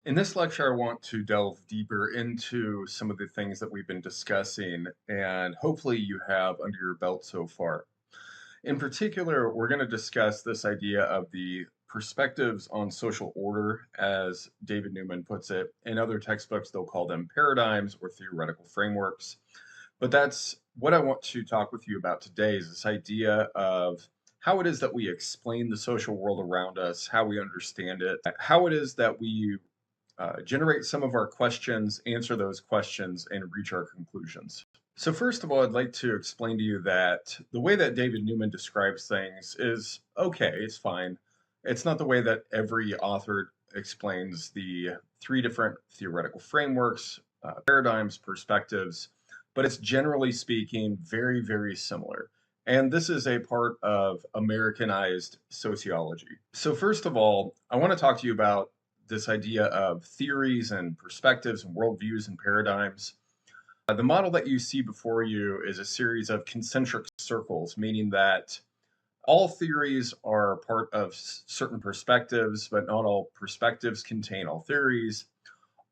In this lecture, I want to delve deeper into some of the things that we've been discussing, and hopefully you have under your belt so far. In particular, we're going to discuss this idea of the perspectives on social order, as David Newman puts it. In other textbooks, they'll call them paradigms or theoretical frameworks. But that's what I want to talk with you about today is this idea of how it is that we explain the social world around us, how we understand it, how it is that we generate some of our questions, answer those questions, and reach our conclusions. So, first of all, I'd like to explain to you that the way that David Newman describes things is okay, it's fine. It's not the way that every author explains the three different theoretical frameworks, paradigms, perspectives, but it's generally speaking very, very similar. And this is a part of Americanized sociology. So, first of all, I want to talk to you about this idea of theories and perspectives and worldviews and paradigms. The model that you see before you is a series of concentric circles, meaning that all theories are part of certain perspectives, but not all perspectives contain all theories.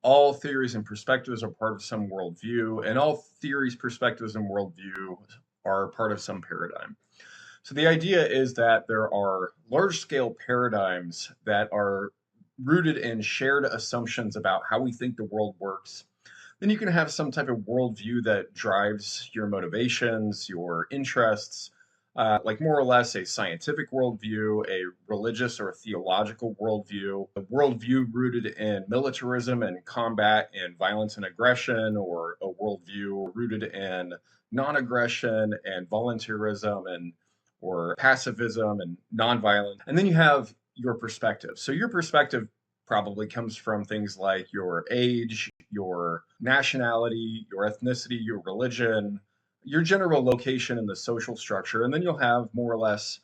All theories and perspectives are part of some worldview, and all theories, perspectives, and worldview are part of some paradigm. So the idea is that there are large scale paradigms that are rooted in shared assumptions about how we think the world works. Then you can have some type of worldview that drives your motivations, your interests, like more or less a scientific worldview, a religious or theological worldview, a worldview rooted in militarism and combat and violence and aggression, or a worldview rooted in non-aggression and volunteerism and or pacifism and nonviolence. And then you have your perspective. So your perspective probably comes from things like your age, your nationality, your ethnicity, your religion, your general location in the social structure. And then you'll have more or less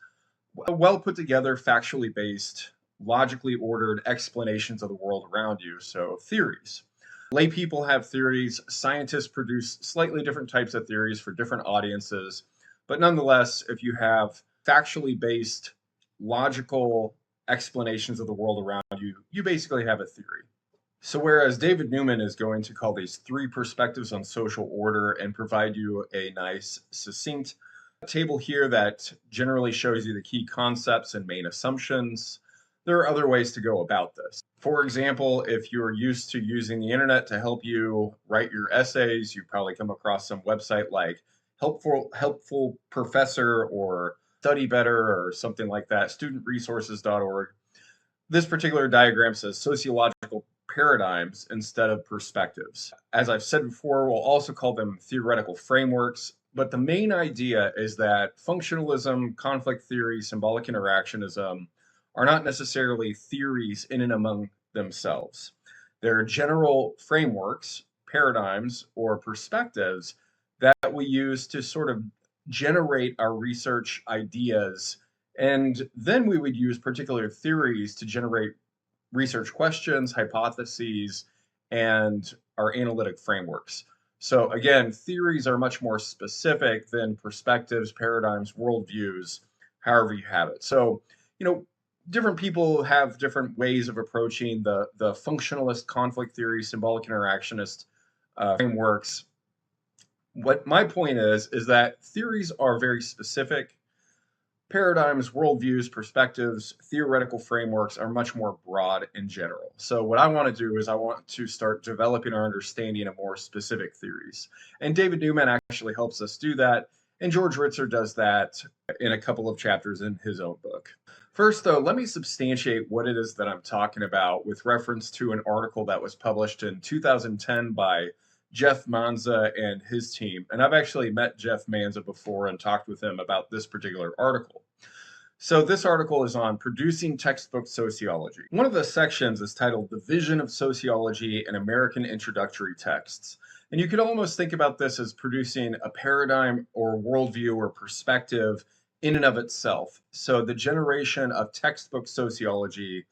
well put together, factually based, logically ordered explanations of the world around you. So theories. Lay people have theories. Scientists produce slightly different types of theories for different audiences. But nonetheless, if you have factually based, logical explanations of the world around you, you basically have a theory. So, whereas David Newman is going to call these three perspectives on social order and provide you a nice, succinct table here that generally shows you the key concepts and main assumptions, there are other ways to go about this. For example, if you're used to using the internet to help you write your essays, you probably come across some website like helpful professor or study better or something like that, studentresources.org. This particular diagram says sociological paradigms instead of perspectives. As I've said before, we'll also call them theoretical frameworks, but the main idea is that functionalism, conflict theory, symbolic interactionism are not necessarily theories in and among themselves. They're general frameworks, paradigms, or perspectives that we use to sort of generate our research ideas. And then we would use particular theories to generate research questions, hypotheses, and our analytic frameworks. So again, theories are much more specific than perspectives, paradigms, worldviews, however you have it. So, different people have different ways of approaching the functionalist conflict theory, symbolic interactionist frameworks. What my point is that theories are very specific. Paradigms, worldviews, perspectives, theoretical frameworks are much more broad in general. So what I want to do is I want to start developing our understanding of more specific theories. And David Newman actually helps us do that. And George Ritzer does that in a couple of chapters in his own book. First, though, let me substantiate what it is that I'm talking about with reference to an article that was published in 2010 by Jeff Manza and his team. And I've actually met Jeff Manza before and talked with him about this particular article. So this article is on producing textbook sociology. One of the sections is titled The Vision of Sociology in American Introductory Texts. And you could almost think about this as producing a paradigm or worldview or perspective in and of itself. So the generation of textbook sociology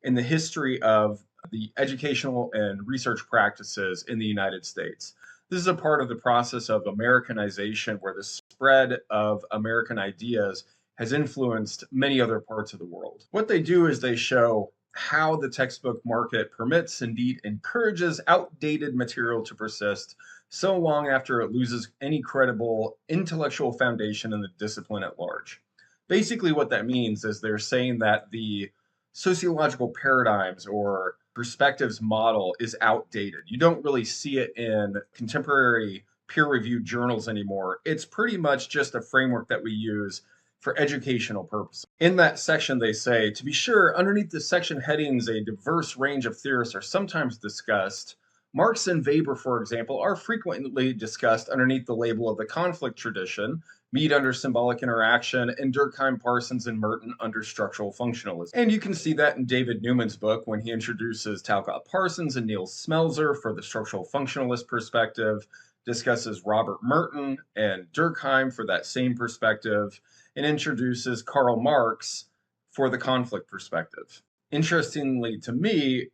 in the history of the educational and research practices in the United States. This is a part of the process of Americanization, where the spread of American ideas has influenced many other parts of the world. What they do is they show how the textbook market permits, indeed encourages, outdated material to persist so long after it loses any credible intellectual foundation in the discipline at large. Basically, what that means is they're saying that the sociological paradigms or perspectives model is outdated. You don't really see it in contemporary peer-reviewed journals anymore. It's pretty much just a framework that we use for educational purposes. In that section, they say, to be sure, underneath the section headings, a diverse range of theorists are sometimes discussed. Marx and Weber, for example, are frequently discussed underneath the label of the conflict tradition, Mead under symbolic interaction, and Durkheim, Parsons, and Merton under structural functionalism. And you can see that in David Newman's book when he introduces Talcott Parsons and Neil Smeltzer for the structural functionalist perspective, discusses Robert Merton and Durkheim for that same perspective, and introduces Karl Marx for the conflict perspective. Interestingly to me,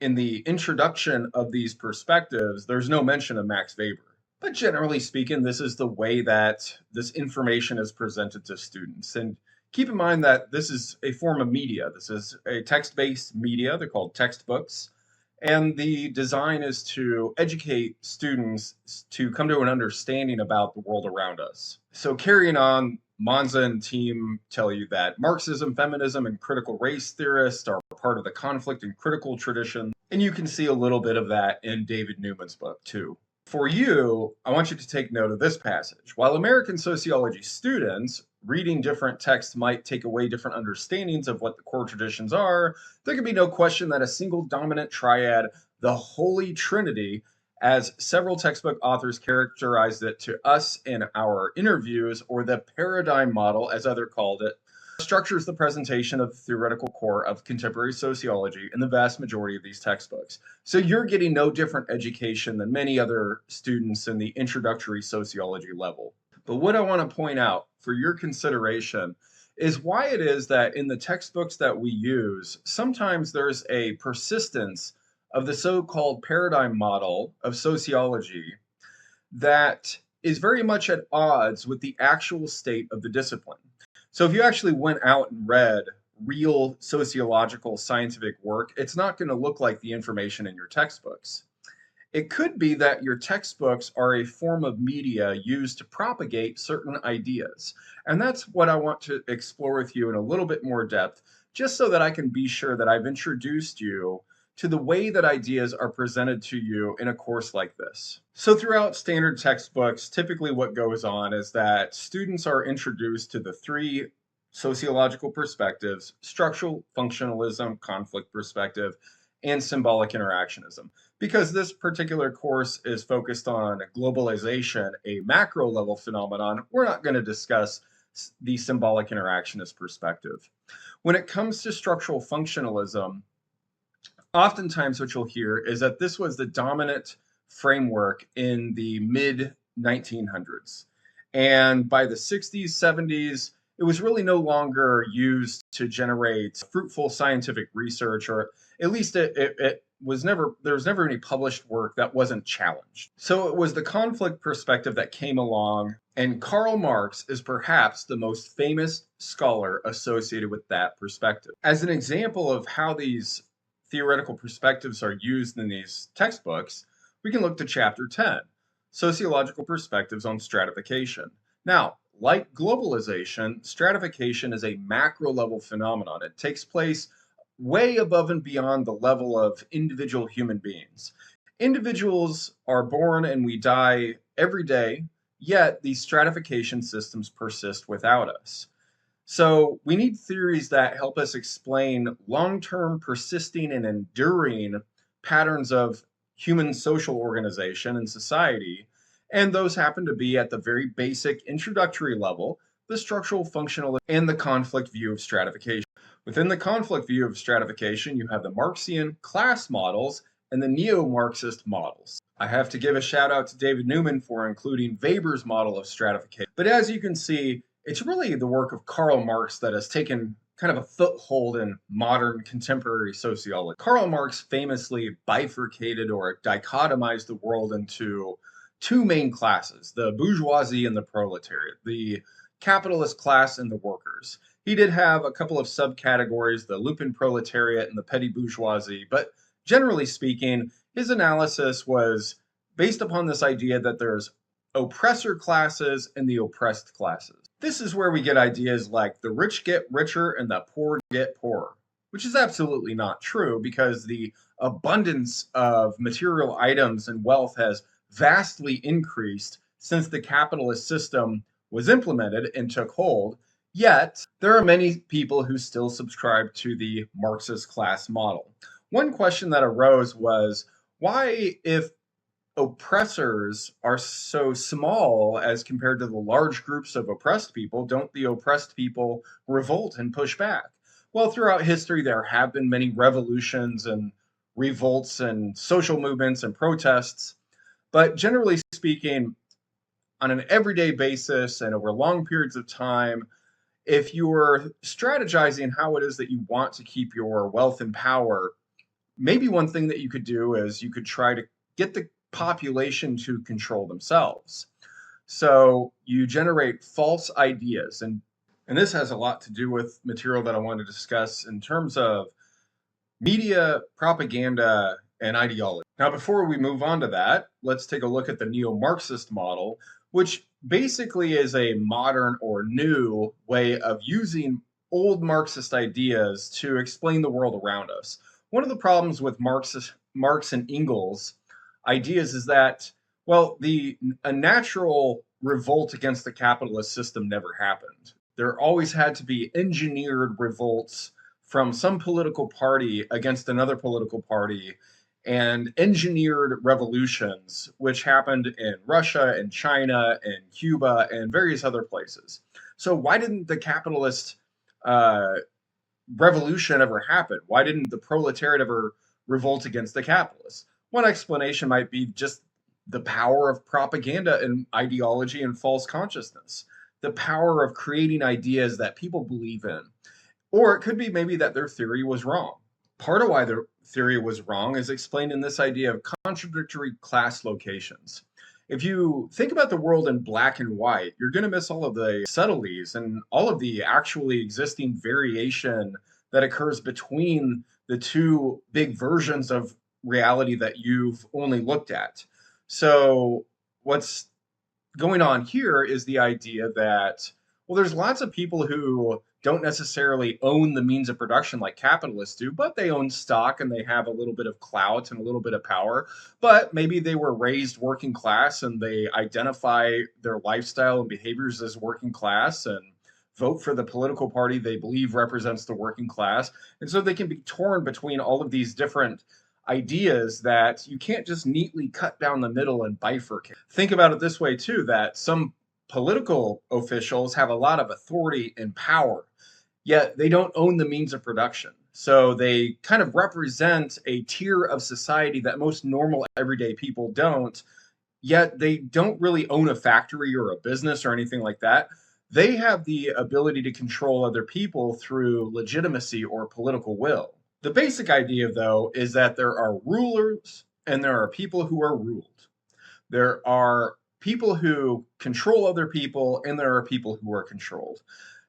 in the introduction of these perspectives, there's no mention of Max Weber. But generally speaking, this is the way that this information is presented to students. And keep in mind that this is a form of media. This is a text-based media. They're called textbooks. And the design is to educate students to come to an understanding about the world around us. So carrying on, Monza and team tell you that Marxism, feminism, and critical race theorists are part of the conflict and critical tradition. And you can see a little bit of that in David Newman's book, too. For you, I want you to take note of this passage. While American sociology students reading different texts might take away different understandings of what the core traditions are, there can be no question that a single dominant triad, the Holy Trinity, as several textbook authors characterized it to us in our interviews, or the paradigm model, as others called it, structures the presentation of the theoretical core of contemporary sociology in the vast majority of these textbooks. So you're getting no different education than many other students in the introductory sociology level. But what I want to point out for your consideration is why it is that in the textbooks that we use, sometimes there's a persistence of the so-called paradigm model of sociology that is very much at odds with the actual state of the discipline. So if you actually went out and read real sociological scientific work, it's not going to look like the information in your textbooks. It could be that your textbooks are a form of media used to propagate certain ideas. And that's what I want to explore with you in a little bit more depth, just so that I can be sure that I've introduced you to the way that ideas are presented to you in a course like this. So throughout standard textbooks, typically what goes on is that students are introduced to the three sociological perspectives: structural functionalism, conflict perspective, and symbolic interactionism. Because this particular course is focused on globalization, a macro level phenomenon, we're not going to discuss the symbolic interactionist perspective. When it comes to structural functionalism, oftentimes what you'll hear is that this was the dominant framework in the mid 1900s. And by the 60s, 70s, it was really no longer used to generate fruitful scientific research, or at least it was never, there was never any published work that wasn't challenged. So it was the conflict perspective that came along, and Karl Marx is perhaps the most famous scholar associated with that perspective. As an example of how these theoretical perspectives are used in these textbooks, we can look to chapter 10, Sociological Perspectives on Stratification. Now, like globalization, stratification is a macro level phenomenon. It takes place way above and beyond the level of individual human beings. Individuals are born and we die every day, yet these stratification systems persist without us. So we need theories that help us explain long-term, persisting, and enduring patterns of human social organization and society, and those happen to be at the very basic introductory level, the structural, functional, and the conflict view of stratification. Within the conflict view of stratification, you have the Marxian class models and the neo-Marxist models. I have to give a shout out to David Newman for including Weber's model of stratification. But as you can see, it's really the work of Karl Marx that has taken kind of a foothold in modern contemporary sociology. Karl Marx famously bifurcated or dichotomized the world into two main classes: the bourgeoisie and the proletariat, the capitalist class and the workers. He did have a couple of subcategories, the lumpen proletariat and the petty bourgeoisie, but generally speaking, his analysis was based upon this idea that there's oppressor classes and the oppressed classes. This is where we get ideas like the rich get richer and the poor get poorer, which is absolutely not true because the abundance of material items and wealth has vastly increased since the capitalist system was implemented and took hold. Yet, there are many people who still subscribe to the Marxist class model. One question that arose was why, if oppressors are so small as compared to the large groups of oppressed people, don't the oppressed people revolt and push back? Well, throughout history, there have been many revolutions and revolts and social movements and protests. But generally speaking, on an everyday basis and over long periods of time, if you're strategizing how it is that you want to keep your wealth and power, maybe one thing that you could do is you could try to get the population to control themselves. So you generate false ideas, and this has a lot to do with material that I want to discuss in terms of media, propaganda, and ideology. Now, before we move on to that, let's take a look at the neo-Marxist model, which basically is a modern or new way of using old Marxist ideas to explain the world around us. One of the problems with Marx and Engels ideas is that, well, a natural revolt against the capitalist system never happened. There always had to be engineered revolts from some political party against another political party and engineered revolutions, which happened in Russia and China and Cuba and various other places. So why didn't the capitalist revolution ever happen? Why didn't the proletariat ever revolt against the capitalists? One explanation might be just the power of propaganda and ideology and false consciousness, the power of creating ideas that people believe in. Or it could be maybe that their theory was wrong. Part of why their theory was wrong is explained in this idea of contradictory class locations. If you think about the world in black and white, you're going to miss all of the subtleties and all of the actually existing variation that occurs between the two big versions of reality that you've only looked at. So what's going on here is the idea that, well, there's lots of people who don't necessarily own the means of production like capitalists do, but they own stock and they have a little bit of clout and a little bit of power. But maybe they were raised working class and they identify their lifestyle and behaviors as working class and vote for the political party they believe represents the working class. And so they can be torn between all of these different ideas that you can't just neatly cut down the middle and bifurcate. Think about it this way too, that some political officials have a lot of authority and power, yet they don't own the means of production. So they kind of represent a tier of society that most normal everyday people don't, yet they don't really own a factory or a business or anything like that. They have the ability to control other people through legitimacy or political will. The basic idea, though, is that there are rulers and there are people who are ruled. There are people who control other people and there are people who are controlled.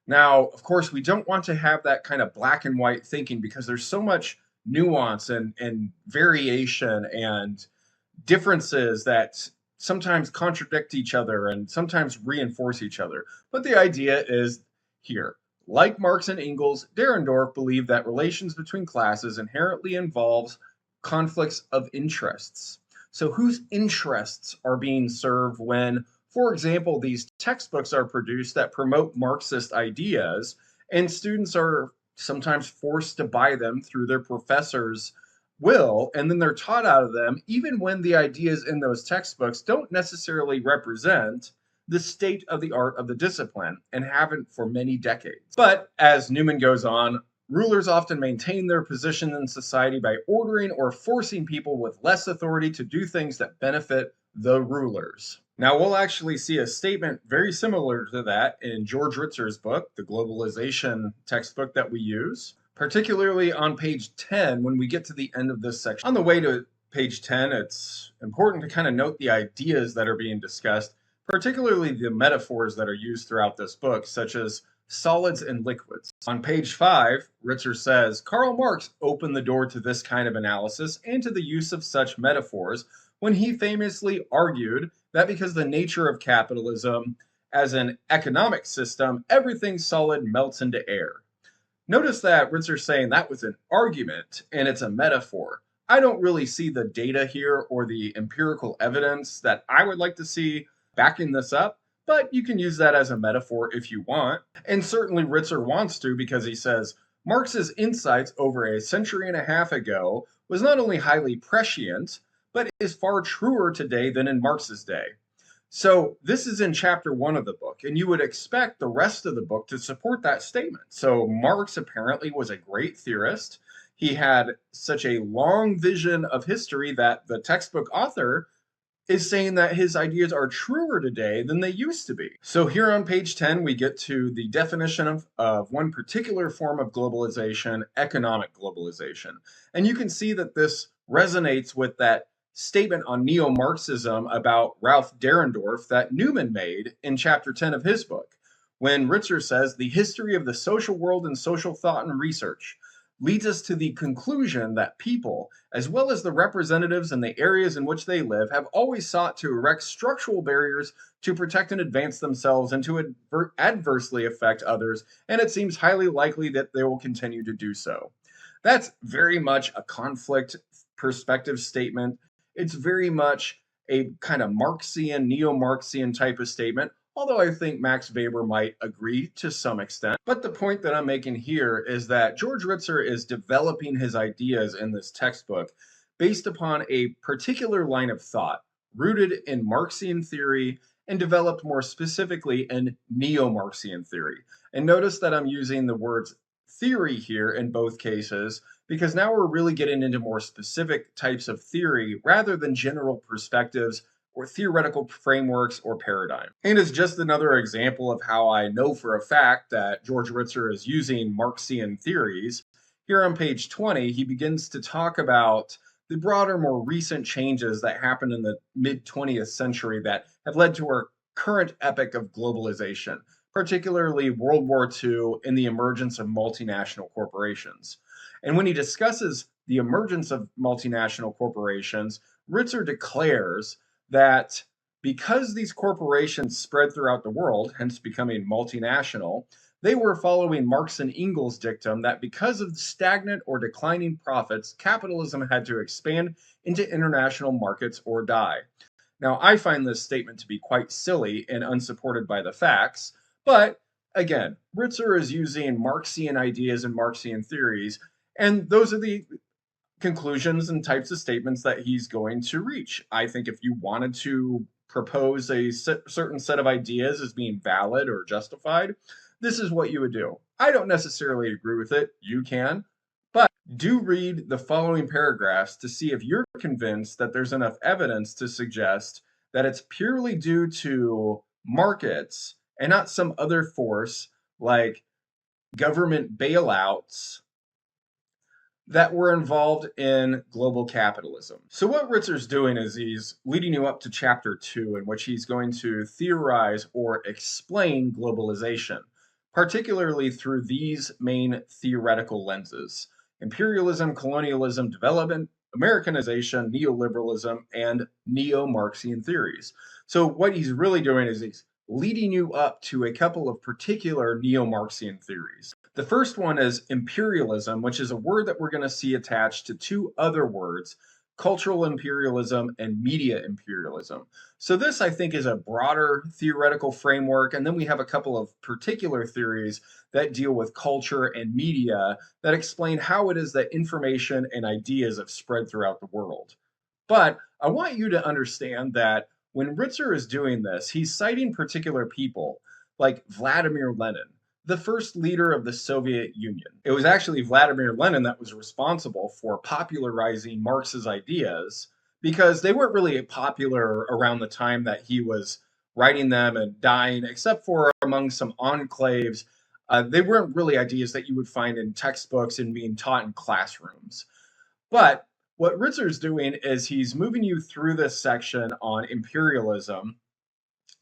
Now, of course, we don't want to have that kind of black and white thinking because there's so much nuance and variation and differences that sometimes contradict each other and sometimes reinforce each other. But the idea is here. Like Marx and Engels, Dahrendorf believed that relations between classes inherently involves conflicts of interests. So whose interests are being served when, for example, these textbooks are produced that promote Marxist ideas and students are sometimes forced to buy them through their professors' will, and then they're taught out of them, even when the ideas in those textbooks don't necessarily represent the state of the art of the discipline and haven't for many decades. But as Newman goes on, rulers often maintain their position in society by ordering or forcing people with less authority to do things that benefit the rulers. Now, we'll actually see a statement very similar to that in George Ritzer's book, the Globalization textbook that we use, particularly on page 10 when we get to the end of this section. On the way to page 10, it's important to kind of note the ideas that are being discussed, particularly the metaphors that are used throughout this book, such as solids and liquids. On page 5, Ritzer says Karl Marx opened the door to this kind of analysis and to the use of such metaphors when he famously argued that because the nature of capitalism as an economic system, everything solid melts into air. Notice that Ritzer's saying that was an argument and it's a metaphor. I don't really see the data here or the empirical evidence that I would like to see backing this up, but you can use that as a metaphor if you want. And certainly Ritzer wants to because he says Marx's insights over a century and a half ago was not only highly prescient, but is far truer today than in Marx's day. So this is in chapter 1 of the book, and you would expect the rest of the book to support that statement. So Marx apparently was a great theorist. He had such a long vision of history that the textbook author is saying that his ideas are truer today than they used to be. So here on page 10, we get to the definition of one particular form of globalization, economic globalization. And you can see that this resonates with that statement on neo-Marxism about Ralph Dahrendorf that Newman made in chapter 10 of his book, when Ritzer says, the history of the social world and social thought and research leads us to the conclusion that people, as well as the representatives in the areas in which they live, have always sought to erect structural barriers to protect and advance themselves and to adversely affect others, and it seems highly likely that they will continue to do so. That's very much a conflict perspective statement. It's very much a kind of Marxian, neo-Marxian type of statement, although I think Max Weber might agree to some extent. But the point that I'm making here is that George Ritzer is developing his ideas in this textbook based upon a particular line of thought rooted in Marxian theory and developed more specifically in neo-Marxian theory. And notice that I'm using the words theory here in both cases because now we're really getting into more specific types of theory rather than general perspectives or theoretical frameworks or paradigm. And it's just another example of how I know for a fact that George Ritzer is using Marxian theories. Here on page 20, he begins to talk about the broader, more recent changes that happened in the mid-20th century that have led to our current epoch of globalization, particularly World War II and the emergence of multinational corporations. And when he discusses the emergence of multinational corporations, Ritzer declares that because these corporations spread throughout the world, hence becoming multinational, they were following Marx and Engels' dictum that because of stagnant or declining profits, capitalism had to expand into international markets or die. Now, I find this statement to be quite silly and unsupported by the facts, but again, Ritzer is using Marxian ideas and Marxian theories, and those are the conclusions and types of statements that he's going to reach. I think if you wanted to propose a certain set of ideas as being valid or justified, this is what you would do. I don't necessarily agree with it. You can. But do read the following paragraphs to see if you're convinced that there's enough evidence to suggest that it's purely due to markets and not some other force like government bailouts that were involved in global capitalism. So what Ritzer's doing is he's leading you up to chapter 2, in which he's going to theorize or explain globalization, particularly through these main theoretical lenses: imperialism, colonialism, development, Americanization, neoliberalism, and neo-Marxian theories. So what he's really doing is he's leading you up to a couple of particular neo-Marxian theories. The first one is imperialism, which is a word that we're going to see attached to two other words: cultural imperialism and media imperialism. So this, I think, is a broader theoretical framework. And then we have a couple of particular theories that deal with culture and media that explain how it is that information and ideas have spread throughout the world. But I want you to understand that when Ritzer is doing this, he's citing particular people like Vladimir Lenin, the first leader of the Soviet Union. It was actually Vladimir Lenin that was responsible for popularizing Marx's ideas because they weren't really popular around the time that he was writing them and dying, except for among some enclaves. They weren't really ideas that you would find in textbooks and being taught in classrooms. But what Ritzer's doing is he's moving you through this section on imperialism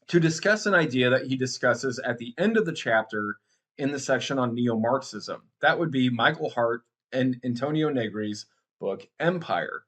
to discuss an idea that he discusses at the end of the chapter in the section on neo-Marxism. That would be Michael Hart and Antonio Negri's book, Empire.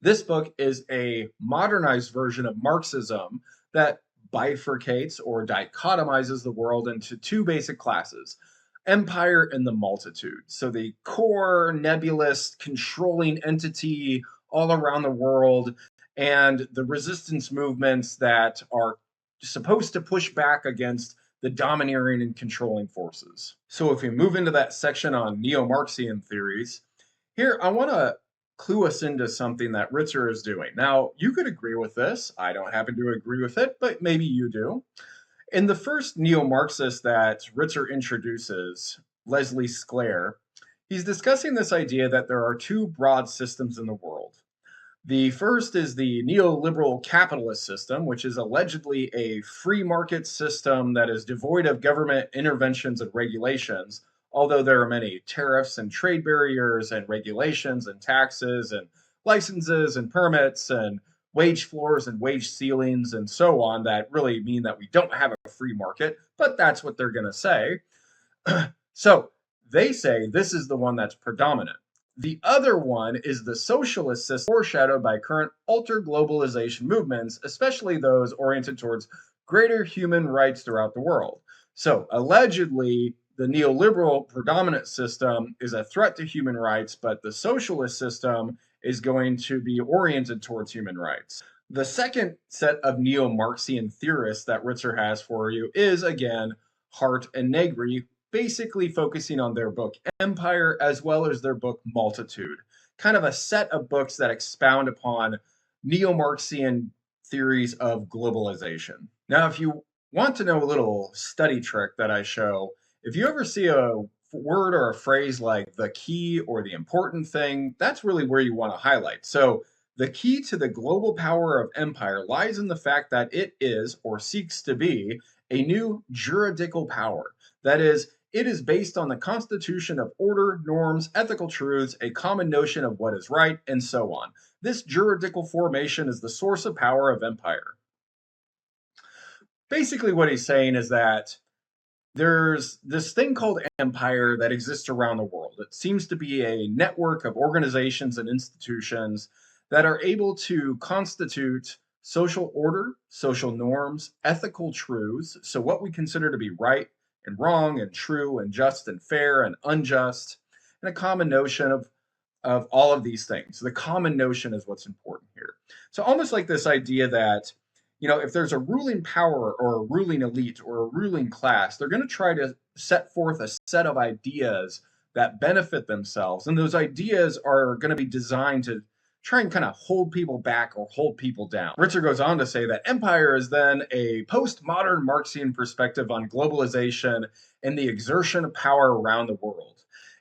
This book is a modernized version of Marxism that bifurcates or dichotomizes the world into two basic classes: empire and the multitude. So, the core, nebulous, controlling entity all around the world, and the resistance movements that are supposed to push back against the domineering and controlling forces. So, if we move into that section on neo Marxian theories, here I want to clue us into something that Ritzer is doing. Now, you could agree with this. I don't happen to agree with it, but maybe you do. In the first neo-Marxist that Ritzer introduces, Leslie Sclair, he's discussing this idea that there are two broad systems in the world. The first is the neoliberal capitalist system, which is allegedly a free market system that is devoid of government interventions and regulations, although there are many tariffs and trade barriers and regulations and taxes and licenses and permits and wage floors and wage ceilings and so on that really mean that we don't have a free market, but that's what they're going to say. So they say this is the one that's predominant. The other one is the socialist system foreshadowed by current ultra globalization movements, especially those oriented towards greater human rights throughout the world. So, allegedly, the neoliberal predominant system is a threat to human rights, but the socialist system is going to be oriented towards human rights. The second set of neo Marxian theorists that Ritzer has for you is, again, Hart and Negri, basically focusing on their book Empire as well as their book Multitude, kind of a set of books that expound upon neo Marxian theories of globalization. Now, if you want to know a little study trick that I show, if you ever see a word or a phrase like the key or the important thing, that's really where you want to highlight. So, the key to the global power of empire lies in the fact that it is, or seeks to be, a new juridical power. That is, it is based on the constitution of order, norms, ethical truths, a common notion of what is right, and so on. This juridical formation is the source of power of empire. Basically, what he's saying is that there's this thing called empire that exists around the world. It seems to be a network of organizations and institutions that are able to constitute social order, social norms, ethical truths. So, what we consider to be right and wrong and true and just and fair and unjust, and a common notion of all of these things. The common notion is what's important here. So, almost like this idea that if there's a ruling power or a ruling elite or a ruling class, they're going to try to set forth a set of ideas that benefit themselves. And those ideas are going to be designed to try and kind of hold people back or hold people down. Ritzer goes on to say that empire is then a postmodern Marxian perspective on globalization and the exertion of power around the world.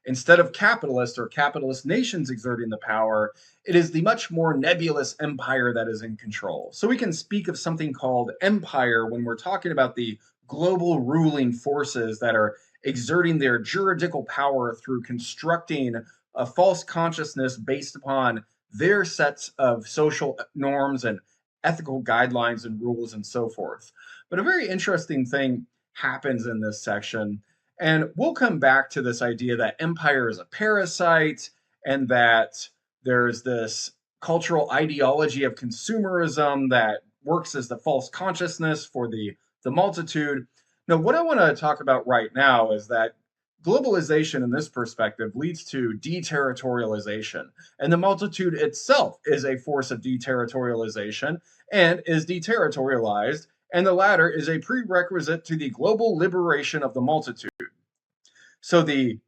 Instead of capitalist or capitalist nations exerting the power, it is the much more nebulous empire that is in control. So we can speak of something called empire when we're talking about the global ruling forces that are exerting their juridical power through constructing a false consciousness based upon their sets of social norms and ethical guidelines and rules and so forth. But a very interesting thing happens in this section. And we'll come back to this idea that empire is a parasite and that there's this cultural ideology of consumerism that works as the false consciousness for the multitude. Now, what I want to talk about right now is that globalization in this perspective leads to deterritorialization, and the multitude itself is a force of deterritorialization and is deterritorialized, and the latter is a prerequisite to the global liberation of the multitude. So the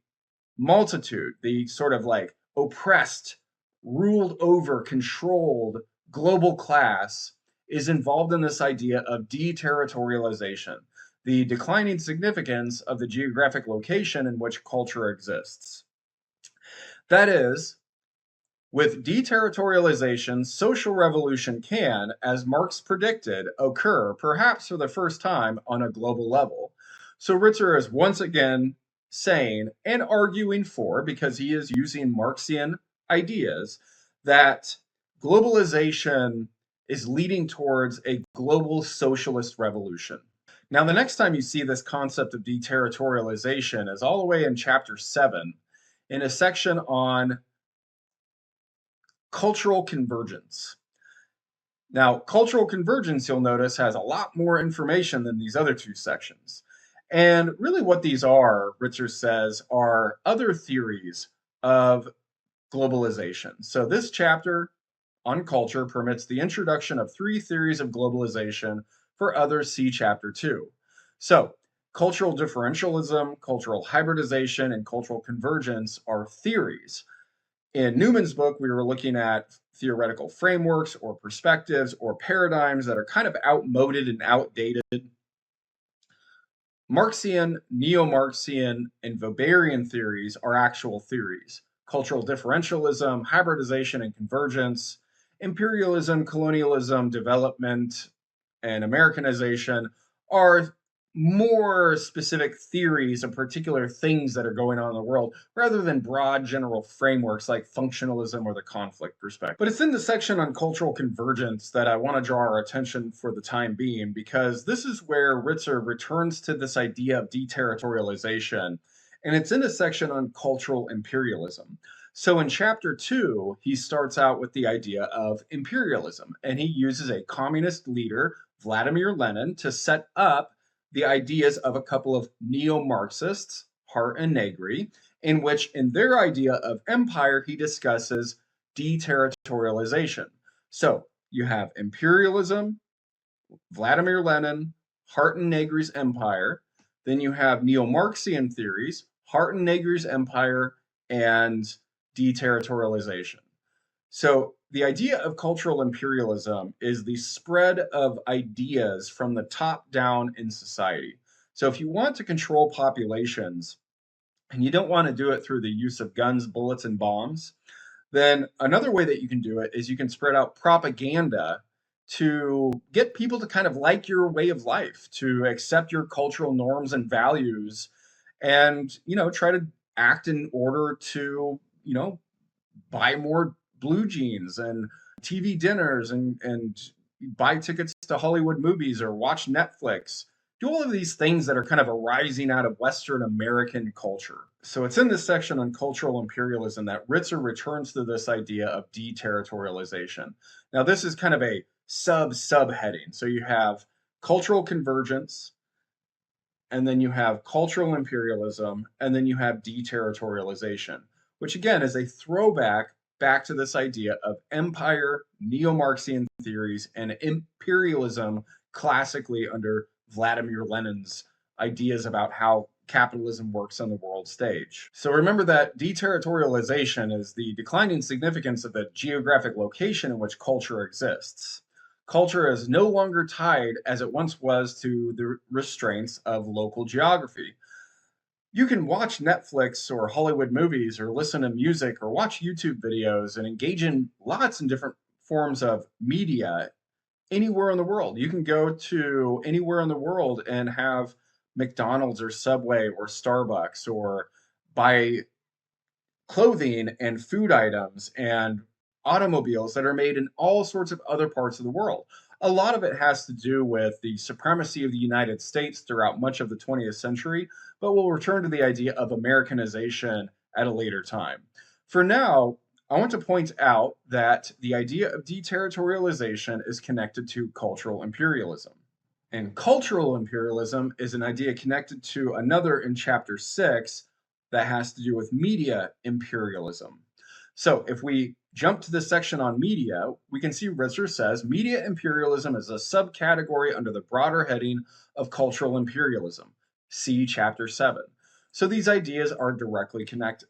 multitude, the sort of like oppressed, ruled over, controlled global class, is involved in this idea of deterritorialization, the declining significance of the geographic location in which culture exists. That is, with deterritorialization, social revolution can, as Marx predicted, occur perhaps for the first time on a global level. So Ritzer is once again saying and arguing for, because he is using Marxian ideas, that globalization is leading towards a global socialist revolution. Now, the next time you see this concept of deterritorialization is all the way in chapter 7 in a section on cultural convergence. Now, cultural convergence, you'll notice, has a lot more information than these other two sections. And really, what these are, Ritzer says, are other theories of globalization. So, this chapter on culture permits the introduction of three theories of globalization. For others, see chapter 2. So, cultural differentialism, cultural hybridization, and cultural convergence are theories. In Newman's book, we were looking at theoretical frameworks or perspectives or paradigms that are kind of outmoded and outdated. Marxian, neo-Marxian, and Weberian theories are actual theories. Cultural differentialism, hybridization and convergence, imperialism, colonialism, development, and Americanization are more specific theories of particular things that are going on in the world rather than broad general frameworks like functionalism or the conflict perspective. But it's in the section on cultural convergence that I want to draw our attention for the time being, because this is where Ritzer returns to this idea of deterritorialization, and it's in a section on cultural imperialism. So in chapter 2, he starts out with the idea of imperialism, and he uses a communist leader, Vladimir Lenin, to set up the ideas of a couple of neo-Marxists, Hart and Negri, in which, in their idea of empire, he discusses deterritorialization. So you have imperialism, Vladimir Lenin, Hart and Negri's empire. Then you have neo-Marxian theories, Hart and Negri's empire, and deterritorialization. So the idea of cultural imperialism is the spread of ideas from the top down in society. So if you want to control populations and you don't want to do it through the use of guns, bullets, and bombs, then another way that you can do it is you can spread out propaganda to get people to kind of like your way of life, to accept your cultural norms and values, and try to act in order to buy more blue jeans and TV dinners and buy tickets to Hollywood movies or watch Netflix. Do all of these things that are kind of arising out of Western American culture. So it's in this section on cultural imperialism that Ritzer returns to this idea of deterritorialization. Now, this is kind of a subheading. So you have cultural convergence, and then you have cultural imperialism, and then you have deterritorialization, which again is a throwback back to this idea of empire, neo-Marxian theories, and imperialism classically under Vladimir Lenin's ideas about how capitalism works on the world stage. So remember that deterritorialization is the declining significance of the geographic location in which culture exists. Culture is no longer tied as it once was to the restraints of local geography. You can watch Netflix or Hollywood movies or listen to music or watch YouTube videos and engage in lots of different forms of media anywhere in the world. You can go to anywhere in the world and have McDonald's or Subway or Starbucks, or buy clothing and food items and automobiles that are made in all sorts of other parts of the world. A lot of it has to do with the supremacy of the United States throughout much of the 20th century, but we'll return to the idea of Americanization at a later time. For now, I want to point out that the idea of deterritorialization is connected to cultural imperialism. And cultural imperialism is an idea connected to another in chapter 6 that has to do with media imperialism. So if we jump to this section on media, we can see Ritzer says media imperialism is a subcategory under the broader heading of cultural imperialism. See chapter 7. So these ideas are directly connected.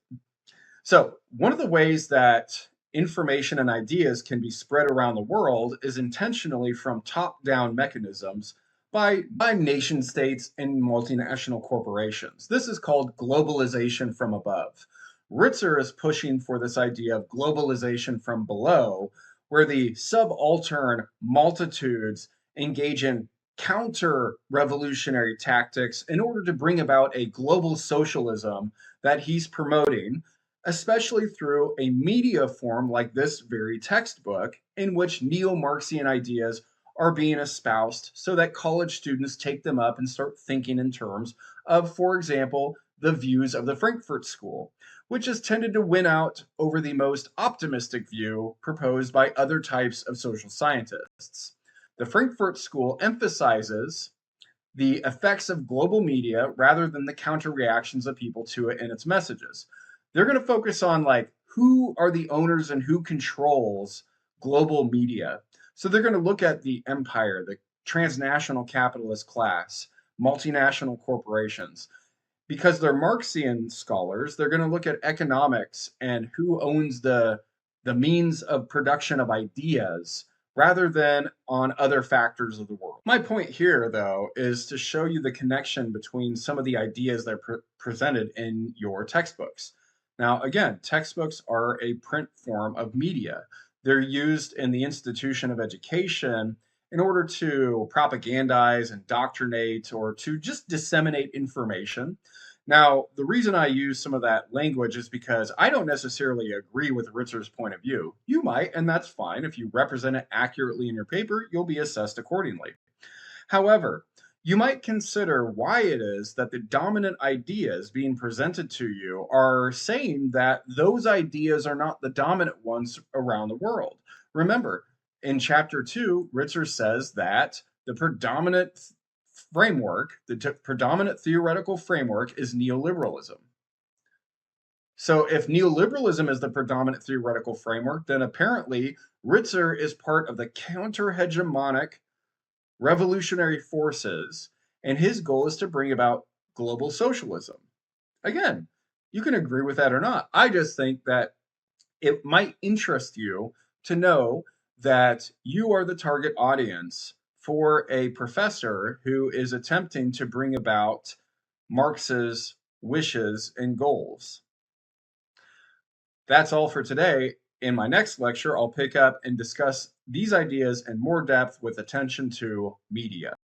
So one of the ways that information and ideas can be spread around the world is intentionally from top-down mechanisms by nation states and multinational corporations. This is called globalization from above. Ritzer is pushing for this idea of globalization from below, where the subaltern multitudes engage in counter-revolutionary tactics in order to bring about a global socialism that he's promoting, especially through a media form like this very textbook, in which neo-Marxian ideas are being espoused so that college students take them up and start thinking in terms of, for example, the views of the Frankfurt School, which has tended to win out over the most optimistic view proposed by other types of social scientists. The Frankfurt School emphasizes the effects of global media rather than the counter reactions of people to it and its messages. They're going to focus on like who are the owners and who controls global media. So they're going to look at the empire, the transnational capitalist class, multinational corporations. Because they're Marxian scholars, they're going to look at economics and who owns the means of production of ideas rather than on other factors of the world. My point here, though, is to show you the connection between some of the ideas that are presented in your textbooks. Now, again, textbooks are a print form of media. They're used in the institution of education in order to propagandize, indoctrinate, or to just disseminate information. Now, the reason I use some of that language is because I don't necessarily agree with Ritzer's point of view. You might, and that's fine. If you represent it accurately in your paper, you'll be assessed accordingly. However, you might consider why it is that the dominant ideas being presented to you are saying that those ideas are not the dominant ones around the world. Remember, in chapter 2, Ritzer says that the predominant framework, the predominant theoretical framework is neoliberalism. So if neoliberalism is the predominant theoretical framework, then apparently Ritzer is part of the counter-hegemonic revolutionary forces, and his goal is to bring about global socialism. Again, you can agree with that or not. I just think that it might interest you to know that you are the target audience for a professor who is attempting to bring about Marx's wishes and goals. That's all for today. In my next lecture, I'll pick up and discuss these ideas in more depth with attention to media.